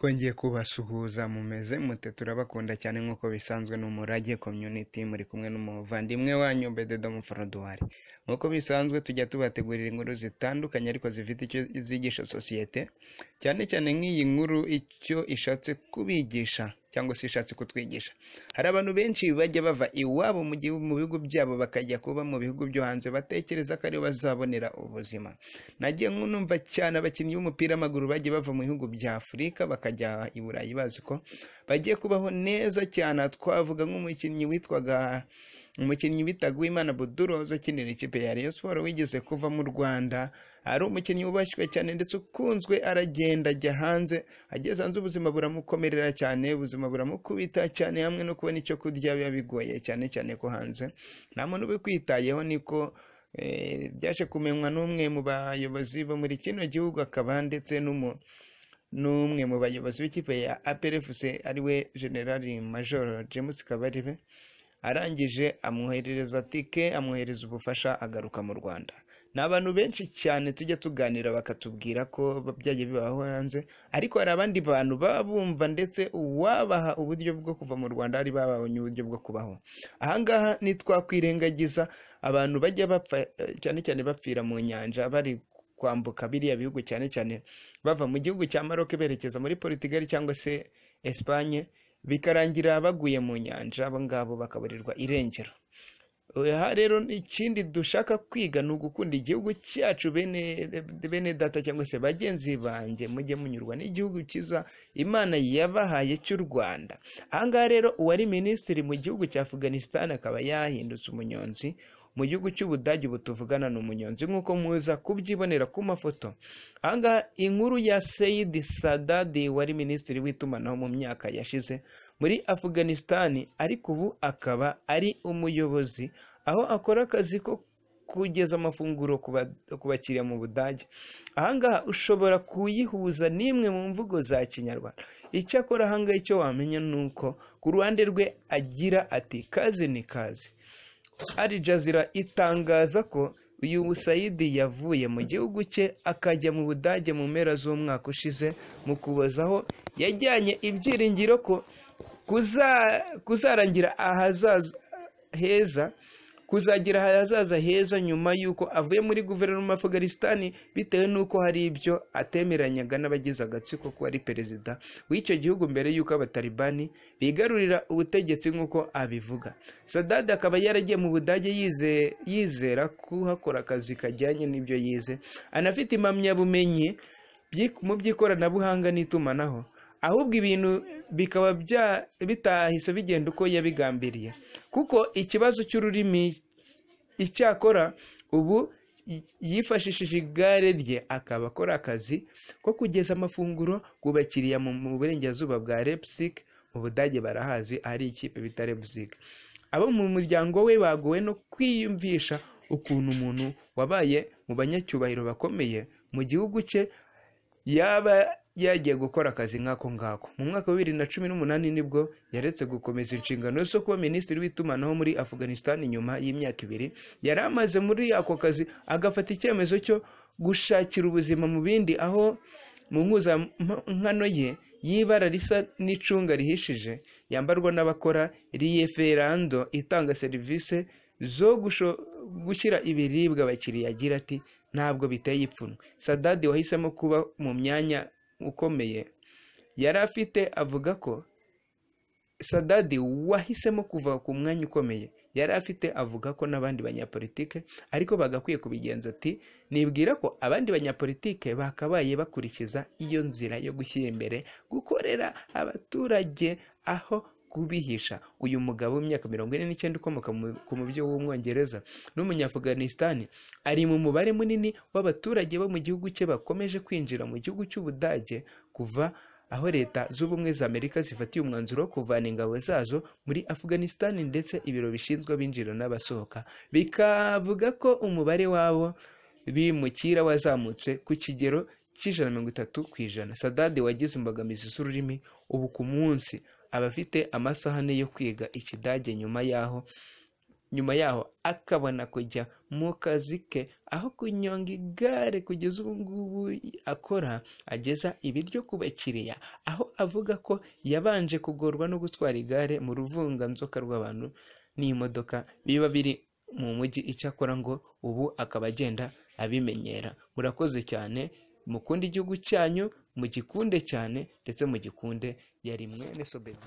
Twongeye kubasuhuza mumeze mute turabakunda cyane nk'uko bisanzwe n'umurage community muri kumwe n'umuvandimwe wanyu Bededo Muforodwari. Nk'uko bisanzwe tujya tubategurira inkuru zitandukanye ariko zifite icyo zigisha sosiyete, cyane cyane nk'iyi nkuru icyo ishatse kubigisha cyangwa se ishatse kutwigisha. Hari abantu benshi bajya bava iwabo mu bihugu byabo bakajya kuba mu bihugu byo hanze batekereza ko ariho bazabonera ubuzima. Nagiye numva cyane abakinnyi b'umupira w'amaguru bagiye bava mu bihugu bya Afurika bakajya i Burayi bazi ko bagiye kubaho neza cyane. Twavuga nk'umukinnyi bitaga Uwimana Buduro ukinira ikipe ya Rayon Sports wigeze kuva mu Rwanda, ari umukinnyi wubashywe cyane ndetse ukunzwe, aragenda ajya hanze, ageze hanze ubuzima buramukomerera cyane, ubuzima buramukubita cyane, hamwe no kubona icyo kurya biba bigoye cyane cyane ko hanze nta muntu ubikwitayeho. Niko byaje kumenywa n'umwe mu bayobozi bo muri kino gihugu, akaba ndetse n'umwe mu bayobozi b'ikipe ya APR FC ariwe General Major James Kabarebe. Arangije amwoherereza tike, amwohereza ubufasha, agaruka mu Rwanda. Ni abantu benshi cyane tujya tuganira bakatubwira ko byagiye bibaho hanze, ariko hari abandi bantu baba bumva ndetse uwabaha uburyo bwo kuva mu Rwanda ari babonye uburyo bwo kubaho. Ahangaha ntitwakwirengagiza abantu bajya bapfa cyane cyane bapfira mu nyanja bari kwambuka biriya bihugu, cyane cyane bava mu gihugu cya Maroc berekeza muri Portugal cyangwa se Espagne, bikarangira baguye mu nyanja, abo ngabo bakaburirwa irengero. Aha rero ikindi dushaka kwiga ni ugukunda igihugu cyacu. Bene data cyangwa se bagenzi banjye, mujye munyurwa n'igihugu cyiza Imana yabahaye cy'u Rwanda. Ahangaha rero uwari minisitiri mu gihugu cya Afghanistan akaba yahindutse umunyonzi. Mu gihugu cy'Ubudage ubu tuvugana ni umunyonzi nk'uko muza kubyibonera ku mafoto. Ahangaha inkuru ya Said Sadadi wari minisitiri w'itumanaho mu myaka yashize muri Afghanistan, ariko ubu akaba ari umuyobozi aho akora akazi ko kugeza amafunguro ku bakiriya mu Budage. Ahangaha ushobora kuyihuza n'imwe mu mvugo za Kinyarwanda. Icyakora ahangaha icyo wamenya ni uko ku ruhande rwe agira ati kazi ni kazi. Al Jazeera itangaza ko uyu Saidi yavuye mu gihugu cye akajya mu Budage mu mpera z'umwaka ushize, mu kubozaho yajyanye ibyiringiro ko kuzarangira ahazaza heza nyuma y'uko avuye muri guverinoma ya Afghanistan, bitewe n'uko hari ibyo atemeranyaga n'abagize agatsiko ko ari perezida w'icyo gihugu mbere y'uko abatalibani bigarurira ubutegetsi nk'uko abivuga. Sadad akaba yaragiye mu Budage yizera kuhakora akazi kajyanye n'ibyo yize, anafite impamyabumenyi mu by'ikoranabuhanga n'itumanaho, ahubwo ibintu bikaba bitahise bigenda uko yabigambiriye kuko ikibazo cy'ururimi. Icyakora ubu yifashishije igare rye akaba akora akazi ko kugeza amafunguro ku bakiriya mu burengerazuba bwa Leipzig. Mu Budage barahazi, ari ikipe bita Leipzig. Abo mu muryango we bagowe no kwiyumvisha ukuntu umuntu wabaye mu banyacyubahiro bakomeye mu gihugu cye yaba yagiye gukora akazi nk'ako ngako. Mu mwaka wa 2018 nibwo yaretse gukomeza inshingano zo kuba minisitiri w'itumanaho muri Afghanistan. Nyuma y'imyaka 2 yari amaze muri ako kazi, agafata icyemezo cyo gushakira ubuzima mu bindi, aho mu mpuzankano ye y'ibara risa n'icunga rihishije yambarwa n'abakora Rieferando itanga serivisi zo gushyira ibiribwa abakiriya. Agira ati ntabwo biteye ipfunwe. Sadadi wahisemo kuba mu myanya ukomeye yari afite, avuga ko Sadadi wahisemo kuva ku mwanya ukomeye yari afite, avuga ko n'abandi banyapolitike ariko bagakwiye kubigenza. Ati nibwira ko abandi banyapolitike bakabaye bakurikiza iyo nzira yo gushyira imbere gukorera abaturage aho kubihisha. Uyu mugabo w'imyaka 49 ukomoka ku mubyo w'Umwongereza n'Umunya-Afghanistan ari mu mubare munini w'abaturage bo mu gihugu cye bakomeje kwinjira mu gihugu cy'Ubudage kuva aho Leta z'Ubumwe za Amerika zifatiye umwanzuro wo kuvana ingabo zazo muri Afghanistan, ndetse ibiro bishinzwe abinjira n'abasohoka bikavuga ko umubare wabo bimukira wazamutse ku kigero cy'30%. Sadadi wagize imbogamizi z'ururimi, ubu ku munsi aba afite amasaha ane yo kwiga Ikidage nyuma y'aho nyuma yaho akabona kujya mu kazi ke aho kunyonga igare kugeza ubu ngubu akora ageza ibiryo ku bakiriya, aho avuga ko yabanje kugorwa no gutwara igare mu ruvunganzoka rw'abantu n'imodoka biba biri mu mujyi, icyakora ngo ubu akaba agenda abimenyera. Murakoze cyane, mukunde igihugu cyanyu, mugikunde cyane ndetse mugikunde. Yari mwene Sobedo.